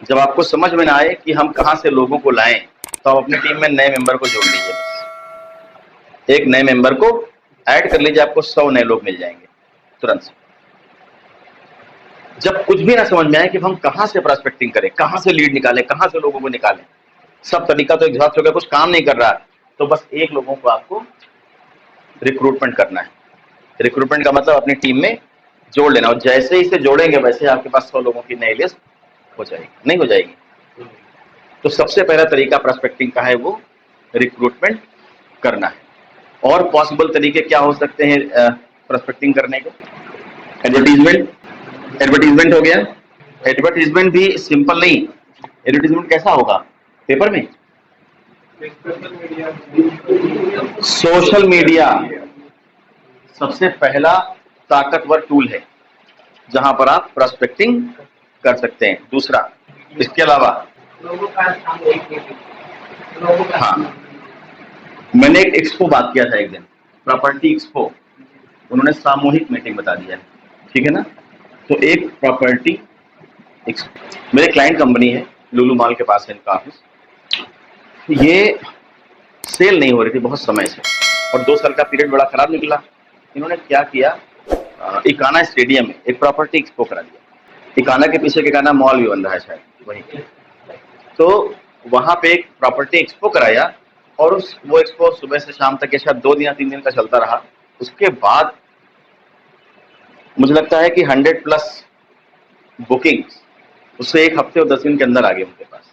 जब आपको समझ में ना आए कि हम कहाँ से लोगों को लाएं, तो आप अपनी टीम में नए मेंबर को जोड़ लीजिए। बस एक नए मेंबर को ऐड कर लीजिए, आपको 100 नए लोग मिल जाएंगे तुरंत से। जब कुछ भी ना समझ में आए कि हम कहाँ से प्रोस्पेक्टिंग करें, कहाँ से लीड निकालें, कहाँ से लोगों को निकालें, सब तरीका तो एग्जॉस्ट हो गया, कुछ काम नहीं कर रहा है, तो बस एक लोगों को आपको रिक्रूटमेंट करना है। रिक्रूटमेंट का मतलब अपनी टीम में जोड़ लेना, और जैसे ही इसे जोड़ेंगे वैसे आपके पास 100 लोगों की नई लिस्ट हो जाएगी। नहीं हो जाएगी? तो सबसे पहला तरीका प्रोस्पेक्टिंग का है वो रिक्रूटमेंट करना है। और पॉसिबल तरीके क्या हो सकते हैं प्रोस्पेक्टिंग करने के? एडवर्टीजमेंट हो गया। एडवर्टीजमेंट भी सिंपल नहीं। एडवर्टीजमेंट कैसा होगा? पेपर में? सोशल मीडिया सबसे पहला ताकतवर टूल है जहां पर आप प्रोस्पेक्टिंग कर सकते हैं। दूसरा, इसके अलावा हाँ, मैंने एक एक्सपो बात किया था एक दिन, प्रॉपर्टी एक्सपो, उन्होंने सामूहिक मीटिंग बता दिया है, ठीक है ना? तो एक प्रॉपर्टी एक्सपो, मेरे क्लाइंट कंपनी है, लुलु मॉल के पास है इनका ऑफिस। ये सेल नहीं हो रही थी बहुत समय से, और 2 साल का पीरियड बड़ा खराब निकला। इन्होंने क्या किया, इकाना स्टेडियम में एक प्रॉपर्टी एक्सपो करा दिया। इकाना के पीछे इकाना मॉल भी बन रहा है शायद वहीं, तो वहां पे एक प्रॉपर्टी एक्सपो कराया, और वो एक्सपो सुबह से शाम तक या शायद 2 दिन या 3 दिन का चलता रहा। उसके बाद मुझे लगता है कि 100+ बुकिंग उससे 1 हफ्ते और 10 दिन के अंदर आ गए उनके पास,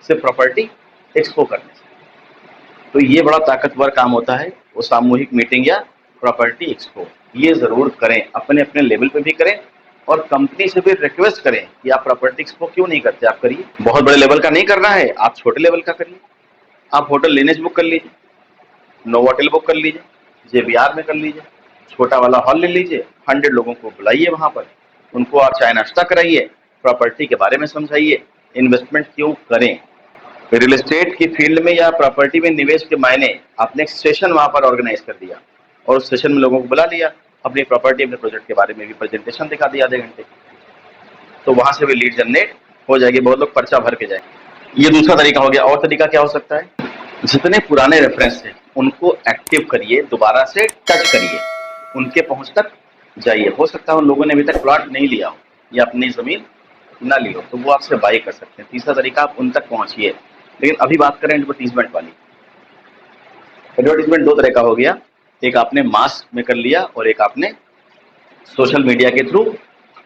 सिर्फ प्रॉपर्टी एक्सपो करने से। तो ये बड़ा ताकतवर काम होता है, वो सामूहिक मीटिंग या प्रॉपर्टी एक्सपो। ये जरूर करें, अपने अपने लेवल पे भी करें, और कंपनी से भी रिक्वेस्ट करें कि आप प्रॉपर्टी एक्सपो क्यों नहीं करते, आप करिए। बहुत बड़े लेवल का नहीं करना है, आप छोटे लेवल का करिए। आप होटल लेनेज बुक कर लीजिए, नोवोटेल बुक कर लीजिए, जेबीआर में कर लीजिए, छोटा वाला हॉल ले लीजिए, 100 लोगों को बुलाइए वहां पर, उनको आप चाय नाश्ता कराइए, प्रॉपर्टी के बारे में समझाइए, इन्वेस्टमेंट क्यों करें। रियल एस्टेट की फील्ड में या प्रॉपर्टी में निवेश के मायने, आपने एक सेशन वहां पर ऑर्गेनाइज कर दिया, और उस सेशन में लोगों को बुला लिया, अपनी प्रॉपर्टी अपने प्रोजेक्ट के बारे में भी प्रेजेंटेशन दिखा दिया आधे घंटे, तो वहां से भी लीड जनरेट हो जाएगी, बहुत लोग पर्चा भर के जाएंगे। ये दूसरा तरीका हो गया। और तरीका क्या हो सकता है? जितने पुराने रेफरेंस हैं उनको एक्टिव करिए, दोबारा से टच करिए, उनके पहुंच तक जाइए। हो सकता है उन लोगों ने अभी तक प्लॉट नहीं लिया हो या अपनी जमीन ना ली हो, तो वो आपसे बाई कर सकते हैं। तीसरा तरीका, आप उन तक पहुंचिए। लेकिन अभी बात करें एडवर्टीजमेंट वाली। एडवर्टीजमेंट 2 तरह का हो गया, एक आपने मास में कर लिया और एक आपने सोशल मीडिया के थ्रू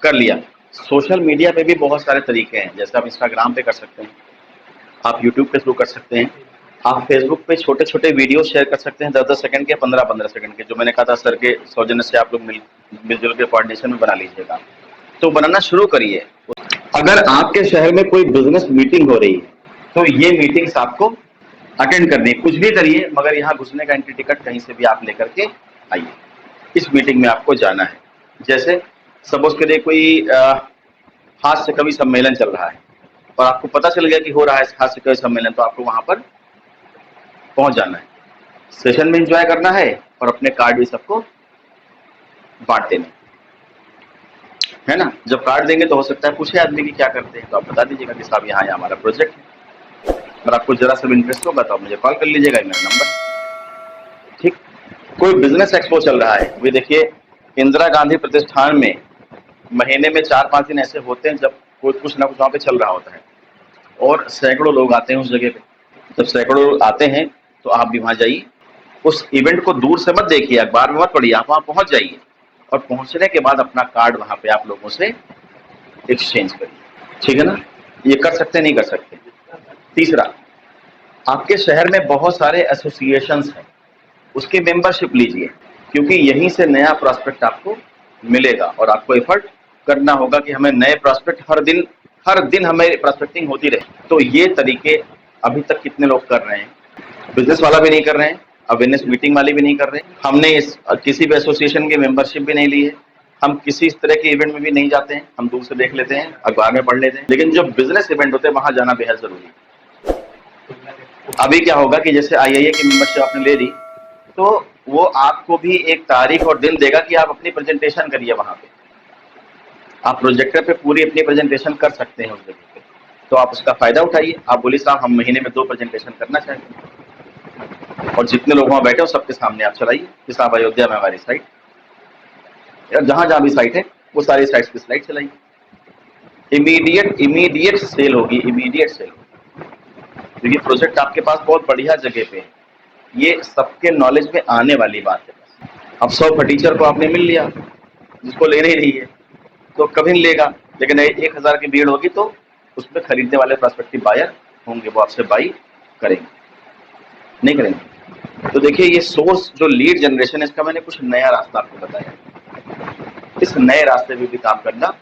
कर लिया। सोशल मीडिया पे भी बहुत सारे तरीके हैं, जैसे आप इंस्टाग्राम पे कर सकते हैं, आप यूट्यूब के थ्रू कर सकते हैं, आप फेसबुक पे छोटे छोटे वीडियो शेयर कर सकते हैं, 10-10 सेकंड के, 15-15 सेकंड के, जो मैंने कहा था सर के सौजन्य से आप लोग मिलजुल के कोऑर्डिनेशन में बना लीजिएगा। तो बनाना शुरू करिए। अगर आपके शहर में कोई बिजनेस मीटिंग हो रही है तो ये मीटिंग्स आपको अटेंड करनी है। कुछ भी करिए, मगर यहाँ घुसने का एंट्री टिकट कहीं से भी आप लेकर के आइए, इस मीटिंग में आपको जाना है। जैसे सपोज करिए कोई हास्य कवि सम्मेलन चल रहा है, और आपको पता चल गया कि हो रहा है हास्य कवि सम्मेलन, तो आपको वहां पर पहुंच जाना है, सेशन में एंजॉय करना है, और अपने कार्ड भी सबको बांट देने, है ना? जब कार्ड देंगे तो हो सकता है पूछे आदमी की क्या करते हैं, तो आप बता दीजिएगा कि साहब यहाँ हमारा प्रोजेक्ट है। अगर आपको जरा सा इंटरेस्ट होगा तो आप मुझे कॉल कर लीजिएगा, मेरा नंबर। ठीक। कोई बिजनेस एक्सपो चल रहा है, वे देखिए इंदिरा गांधी प्रतिष्ठान में महीने में 4-5 दिन ऐसे होते हैं जब कुछ ना कुछ वहाँ पे चल रहा होता है, और सैकड़ों लोग आते हैं उस जगह पे। जब सैकड़ों लोग आते हैं तो आप भी वहाँ जाइए, उस इवेंट को दूर से मत देखिए, अखबार में मत पढ़िए, आप वहाँ पहुँच जाइए, और पहुँचने के बाद अपना कार्ड वहाँ पे आप लोगों से एक्सचेंज करिए, ठीक है ना? ये कर सकते नहीं कर सकते? तीसरा, आपके शहर में बहुत सारे एसोसिएशंस हैं, उसकी मेंबरशिप लीजिए, क्योंकि यहीं से नया प्रॉस्पेक्ट आपको मिलेगा, और आपको एफर्ट करना होगा कि हमें नए प्रॉस्पेक्ट हर दिन हमें प्रॉस्पेक्टिंग होती रहे। तो ये तरीके अभी तक कितने लोग कर रहे हैं? बिजनेस वाला भी नहीं कर रहे हैं, अवेयरनेस मीटिंग वाले भी नहीं कर रहे हैं, हमने किसी भी एसोसिएशन की मेंबरशिप भी नहीं ली है, हम किसी इस तरह के इवेंट में भी नहीं जाते हैं, हम दूर से देख लेते हैं, अखबार में पढ़ लेते हैं। लेकिन जो बिजनेस इवेंट होते हैं वहां जाना बेहद जरूरी है। अभी क्या होगा कि जैसे IIA की मेंबरशिप आपने ले ली, तो वो आपको भी एक तारीख और दिन देगा कि आप अपनी प्रेजेंटेशन करिए वहां पे, आप प्रोजेक्टर पे पूरी अपनी प्रेजेंटेशन कर सकते हैं उस जगह पे। तो आप उसका फ़ायदा उठाइए। आप बोलिए साहब हम महीने में 2 प्रेज़ेंटेशन करना चाहते हैं और जितने लोग वहाँ बैठे हो सबके सामने आप चलाइए कि साहब अयोध्या में हमारी साइट, या जहाँ-जहाँ भी साइट है वो सारी साइट्स की स्लाइड चलाइए। इमीडिएट सेल होगी, इमीडिएट सेल होगी। क्योंकि प्रोजेक्ट आपके पास बहुत बढ़िया जगह पे है, ये सबके नॉलेज में आने वाली बात है। अब 100 फर्नीचर को आपने मिल लिया, जिसको लेना ही नहीं है तो कभी नहीं लेगा, लेकिन 1000 की भीड़ होगी तो उसमें खरीदने वाले प्रोस्पेक्टिव बायर होंगे, वो आपसे बाई करेंगे, नहीं करेंगे। तो देखिए ये सोर्स जो लीड जनरेशन है, इसका मैंने कुछ नया रास्ता आपको बताया। इस नए रास्ते पे भी काम करना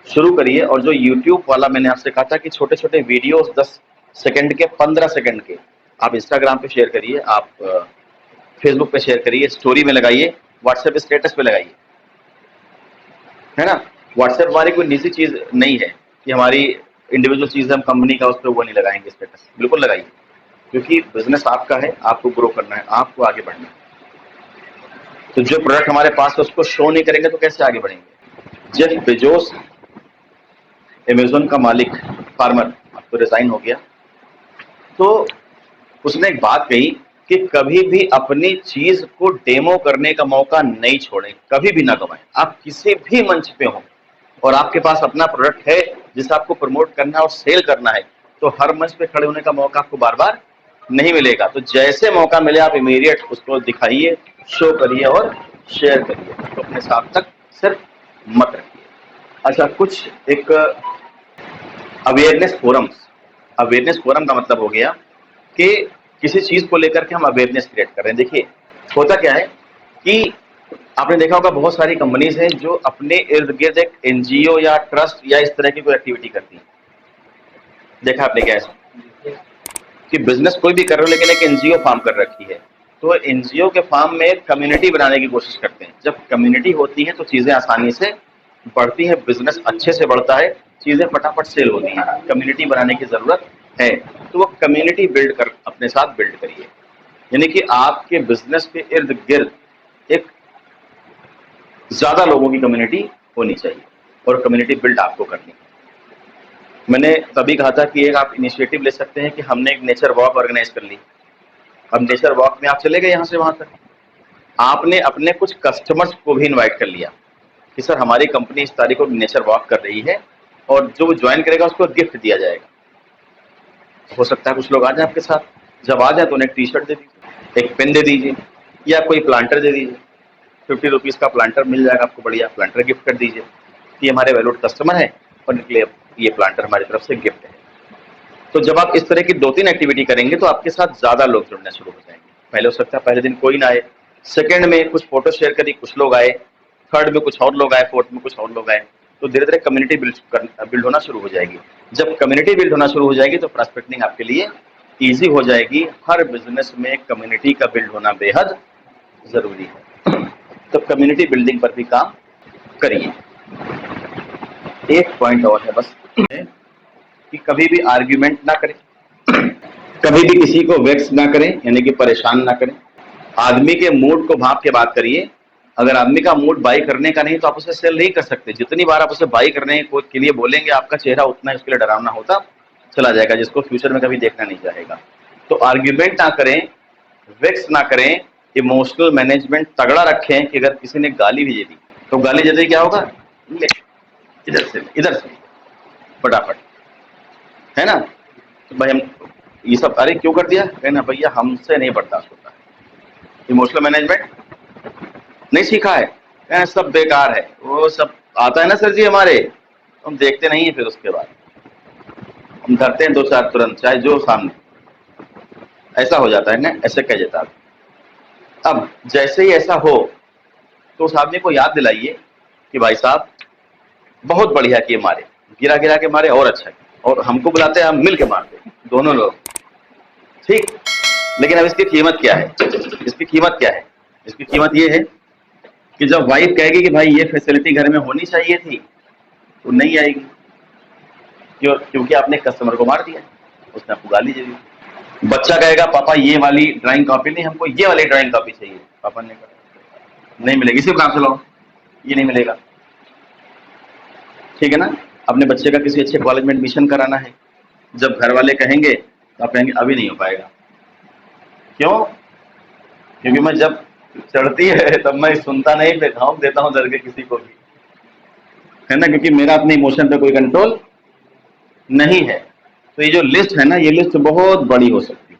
शुरू करिए। और जो यूट्यूब वाला मैंने आपसे कहा था कि छोटे छोटे वीडियोस 10 सेकंड के, 15 सेकंड के आप इंस्टाग्राम पे शेयर करिए, आप फेसबुक पे शेयर करिए, स्टोरी में लगाइए, व्हाट्सएप स्टेटस पे लगाइए, है ना। व्हाट्सएप हमारी कोई निजी चीज नहीं है कि हमारी इंडिविजुअल चीज हम कंपनी का उस पर वो नहीं लगाएंगे स्टेटस, बिल्कुल लगाइए, क्योंकि बिजनेस आपका है, आपको ग्रो करना है, आपको आगे बढ़ना है। तो जो प्रोडक्ट हमारे पास है उसको शो नहीं करेंगे तो कैसे आगे बढ़ेंगे। जेफ बेजोस, अमेज़न का मालिक, फार्मर, अब तो रिजाइन हो गया, तो उसने एक बात कही कि कभी भी अपनी चीज को डेमो करने का मौका नहीं छोड़ें, कभी भी ना गवाएं। आप किसी भी मंच पे हो और आपके पास अपना प्रोडक्ट है जिसे आपको प्रमोट करना है और सेल करना है, तो हर मंच पे खड़े होने का मौका आपको बार बार नहीं मिलेगा। तो जैसे मौका मिले आप इमीडिएट उसको दिखाइए, शो करिए और शेयर करिए, उसको अपने साथ तक सिर्फ मत रखिए। अच्छा, कुछ एक अवेयरनेस फोरम्स, अवेयरनेस फोरम का मतलब हो गया कि किसी चीज को लेकर के हम अवेयरनेस क्रिएट कर रहे हैं। देखिए होता क्या है कि आपने देखा होगा बहुत सारी कंपनीज हैं जो अपने इर्द गिर्द एक एनजीओ या ट्रस्ट या इस तरह की कोई एक्टिविटी करती हैं। देखा आपने क्या ऐसा कि बिजनेस कोई भी कर रहे हो लेकिन एक एनजीओ फार्म कर रखी है, तो एनजीओ के फार्म में कम्युनिटी बनाने की कोशिश करते हैं। जब कम्युनिटी होती है तो चीजें आसानी से बढ़ती हैं, बिजनेस अच्छे से बढ़ता है, चीजें फटाफट सेल होती हैं। कम्युनिटी बनाने की जरूरत है, तो वो कम्युनिटी बिल्ड कर अपने साथ बिल्ड करिए। यानी कि आपके बिजनेस के इर्द गिर्द एक ज्यादा लोगों की कम्युनिटी होनी चाहिए और कम्युनिटी बिल्ड आपको करनी है। मैंने तभी कहा था कि एक आप इनिशिएटिव ले सकते हैं कि हमने एक नेचर वॉक ऑर्गेनाइज कर ली। अब नेचर वॉक में आप चले गए यहाँ से वहां तक, आपने अपने कुछ कस्टमर्स को भी इनवाइट कर लिया कि सर हमारी कंपनी इस तारीख को नेचर वॉक कर रही है और जो ज्वाइन करेगा उसको गिफ्ट दिया जाएगा। हो सकता है कुछ लोग आ जाए आपके साथ, जब आ जाए तो उन्हें एक टी शर्ट दे दीजिए, एक पेन दे दीजिए या कोई प्लांटर दे दीजिए। 50 रुपीज़ का प्लांटर मिल जाएगा आपको, बढ़िया प्लांटर गिफ्ट कर दीजिए कि हमारे वैल्यूड कस्टमर है और इनके लिए ये प्लांटर हमारी तरफ से गिफ्ट है। तो जब आप इस तरह की 2-3 एक्टिविटी करेंगे तो आपके साथ ज्यादा लोग जुड़ना शुरू हो जाएंगे। पहले हो सकता है पहले दिन कोई ना आए, सेकंड में कुछ फोटो शेयर करी कुछ लोग आए, थर्ड में कुछ और लोग आए, फोर्थ में कुछ और लोग आए, तो धीरे धीरे कम्युनिटी बिल्ड होना शुरू हो जाएगी। जब कम्युनिटी बिल्ड होना शुरू हो जाएगी तो प्रॉस्पेक्टिंग आपके लिए ईजी हो जाएगी। हर बिजनेस में कम्युनिटी का बिल्ड होना बेहद जरूरी है, तो कम्युनिटी बिल्डिंग पर भी काम करिए। एक पॉइंट और है बस कि कभी भी आर्ग्यूमेंट ना करें, कभी भी किसी को वेक्स ना करें, यानी कि परेशान ना करें। आदमी के मूड को भाप के बात करिए। अगर आदमी का मूड बाई करने का नहीं तो आप उसे सेल नहीं कर सकते। जितनी बार आप उसे बाई करने के लिए बोलेंगे आपका चेहरा उतना ही उसके लिए डरावना होता चला जाएगा, जिसको फ्यूचर में कभी देखना नहीं चाहेगा। तो आर्ग्यूमेंट ना करें, वेक्स ना करें, इमोशनल मैनेजमेंट तगड़ा रखें कि अगर किसी ने गाली भी दे दी तो गाली देते क्या होगा, ले इधर से फटाफट, है ना। तो भाई हम ये सब अरे क्यों कर दिया, कहना भैया हमसे नहीं बर्दाश्त होता है। इमोशनल मैनेजमेंट नहीं सीखा है, कहना सब बेकार है, वो सब आता है ना सर जी हमारे, हम देखते नहीं है, फिर उसके बाद हम धरते हैं 2-4 तुरंत, चाहे जो सामने, ऐसा हो जाता है ना, ऐसे कह जाता है। अब जैसे ही ऐसा हो तो उस आदमी को याद दिलाइए कि भाई साहब बहुत बढ़िया किए मारे, गिरा गिरा के मारे और अच्छा है, और हमको बुलाते हैं हम मिल के मारते दोनों लोग, ठीक। लेकिन अब इसकी कीमत क्या है, इसकी कीमत क्या है, इसकी कीमत ये है कि जब वाइफ कहेगी कि भाई ये फैसिलिटी घर में होनी चाहिए थी तो नहीं आएगी, क्योंकि आपने कस्टमर को मार दिया, उसने आपको गाली दे दी। बच्चा कहेगा पापा ये वाली ड्राइंग कॉपी नहीं, हमको ये वाली ड्राइंग कॉपी चाहिए, पापा ने कहा नहीं मिलेगी, इसी काम से लाओ, ये नहीं मिलेगा, ठीक है ना। अपने बच्चे का किसी अच्छे कॉलेज में एडमिशन कराना है, जब घर वाले कहेंगे तो आप कहेंगे अभी नहीं हो पाएगा। क्यों? क्योंकि मैं जब चढ़ती है तब मैं सुनता नहीं, पे घाव देता हूँ डर के किसी को भी, है ना, क्योंकि मेरा अपने इमोशन पे कोई कंट्रोल नहीं है। तो ये जो लिस्ट है ना, ये लिस्ट बहुत बड़ी हो सकती है।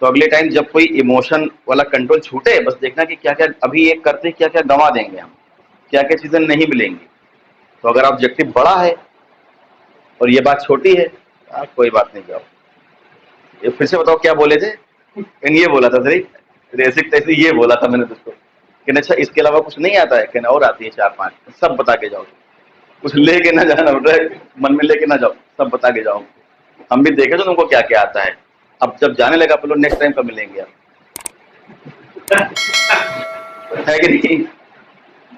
तो अगले टाइम जब कोई इमोशन वाला कंट्रोल छूटे, बस देखना कि क्या क्या अभी ये करते, क्या क्या गंवा देंगे हम, क्या क्या चीजें नहीं मिलेंगी। तो अगर ऑब्जेक्टिव बड़ा है और ये बात छोटी है, कोई बात नहीं, जाओ। ये फिर से बताओ क्या बोले थे? ये बोला था सही, बेसिक तैसे ये बोला था मैंने तुझको कि अच्छा इसके अलावा कुछ नहीं आता है, कहना और आती है 4-5, सब बता के जाओ, कुछ लेके ना जाना, मन में लेके ना जाओ, सब बता के जाओ। हम भी देखे तो तुमको क्या क्या आता है। अब जब जाने लगा बोलो नेक्स्ट टाइम कब मिलेंगे आप, है कि नहीं?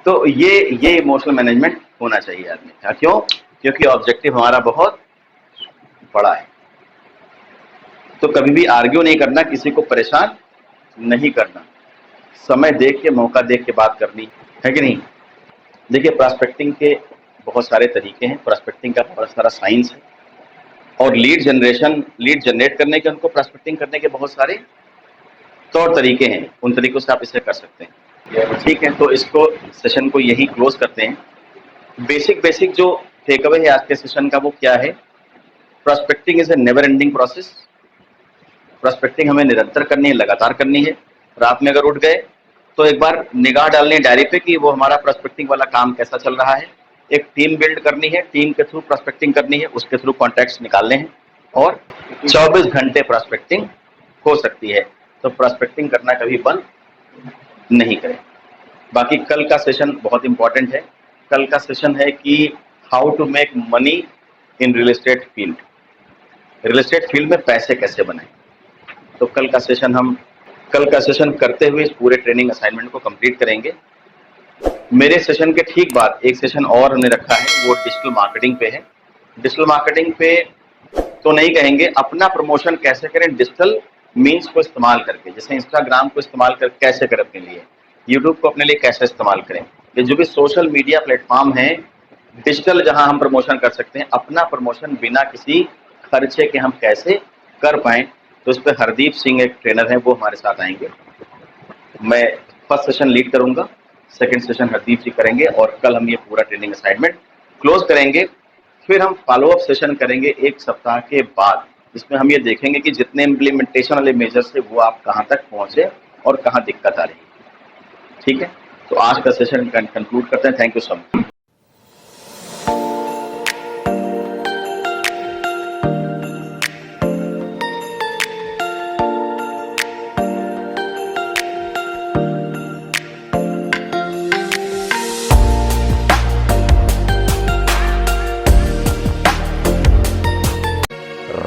तो ये इमोशनल मैनेजमेंट होना चाहिए आदमी का। क्यों? क्योंकि ऑब्जेक्टिव हमारा बहुत बड़ा है। तो कभी भी आर्ग्यू नहीं करना, किसी को परेशान नहीं करना, समय देख के, मौका देख के बात करनी, है कि नहीं? देखिए, प्रॉस्पेक्टिंग के बहुत सारे तरीके हैं, प्रॉस्पेक्टिंग का बहुत सारा साइंस है, और लीड जनरेट करने के, उनको प्रॉस्पेक्टिंग करने के बहुत सारे तौर तरीके हैं, उन तरीकों से आप इसे कर सकते हैं। ठीक है, तो इसको सेशन को यही क्लोज करते हैं। बेसिक जो टेक अवे है आज के सेशन का, वो क्या है? Prospecting is a never ending process. Prospecting हमें निरंतर करनी है, लगातार करनी है। रात में अगर उठ गए तो एक बार निगाह डालनी है डायरी पे कि वो हमारा प्रॉस्पेक्टिंग वाला काम कैसा चल रहा है। एक टीम बिल्ड करनी है, टीम के थ्रू प्रॉस्पेक्टिंग करनी है, उसके थ्रू कॉन्टैक्ट्स निकालने हैं, और 24 घंटे प्रॉस्पेक्टिंग हो सकती है। तो प्रॉस्पेक्टिंग करना कभी बंद नहीं करें। बाकी कल का सेशन बहुत इंपॉर्टेंट है। कल का सेशन है कि how to make money in real estate field. Real estate field में पैसे कैसे बनाएं। तो कल का सेशन करते हुए इस पूरे ट्रेनिंग असाइनमेंट को कंप्लीट करेंगे। मेरे सेशन के ठीक बाद एक सेशन और हमने रखा है, वो डिजिटल मार्केटिंग पे है। डिजिटल मार्केटिंग पे तो नहीं कहेंगे, अपना प्रमोशन कैसे करें डिजिटल मीन्स को इस्तेमाल करके, जैसे इंस्टाग्राम को इस्तेमाल कर कैसे करें अपने लिए, यूट्यूब को अपने लिए कैसे इस्तेमाल करें। ये जो भी सोशल मीडिया प्लेटफॉर्म है डिजिटल, जहां हम प्रमोशन कर सकते हैं, अपना प्रमोशन बिना किसी खर्चे के हम कैसे कर पाएं, तो उस पर हरदीप सिंह एक ट्रेनर है, वो हमारे साथ आएंगे। मैं फर्स्ट सेशन लीड करूंगा, सेकंड सेशन हरदीप जी करेंगे, और कल हम ये पूरा ट्रेनिंग असाइनमेंट क्लोज करेंगे। फिर हम फॉलोअप सेशन करेंगे 1 सप्ताह के बाद, जिसमें हम ये देखेंगे कि जितने इम्प्लीमेंटेशन वाले मेजर्स थे वो आप कहाँ तक पहुंचे और कहाँ दिक्कत आ रही है। ठीक है, तो आज का सेशन कंक्लूड करते हैं। Thank you so much.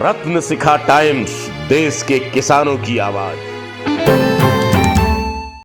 Ratna Shikha times, देश के किसानों की आवाज।